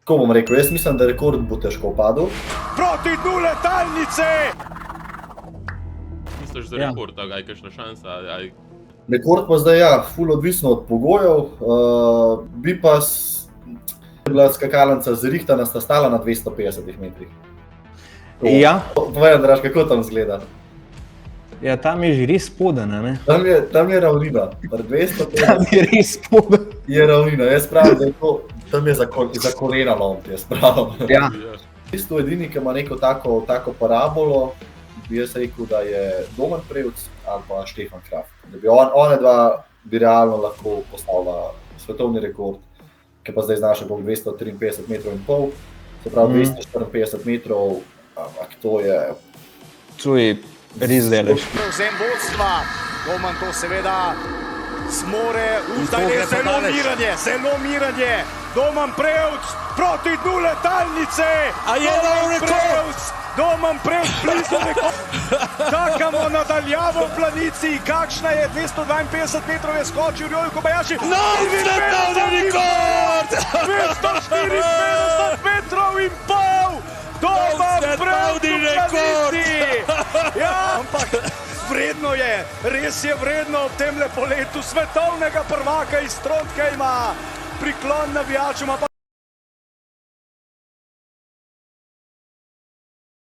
Ko bom rekel, jaz mislim, da rekord bo težko padel. Proti dnu letalnice! Misliš za rekord, da je kakšna šansa? Rekord pa zdaj, ja, ful odvisno od pogojev. Bi pa bila skakalnica zrihtana, sta stala na 250 metrih. Ja. Povej, Andraž, kako tam izgleda? Ja, tam je že res spodaj, ne? Tam je ravnina. Pri 250 Tam je res spodaj. je ravnina. Jaz pravim, da je to, tam je za kolena lomit, jaz pravim. Ja. V bistvu edini, ki ima neko tako parabolo, bi jaz rekel, da je Domen Prevc ali pa Štefan Kraft. Da bi one dva bi realno lahko postavila svetovni rekord, ki pa zdaj znaša 253 metrov in pol, se pravi 254 metrov, ampak to je... To je res delež. Prevzem vodstva, Domen to seveda zmore, zdaj je zelo miranje. Domen Prevc proti dnu letalnice! A je nov rekord! Domen Prevc blizu rekorda! Čakamo nadaljavo v planici, kakšna je 252 metrov je skočil Joj Kobayashi. Nov svetovni rekord! 254 metrov in pol! Domen Prevc v planici! Ja, ampak vredno je, res je vredno v temle poletu svetovnega prvaka iz Trondheima. Priklon navijačem.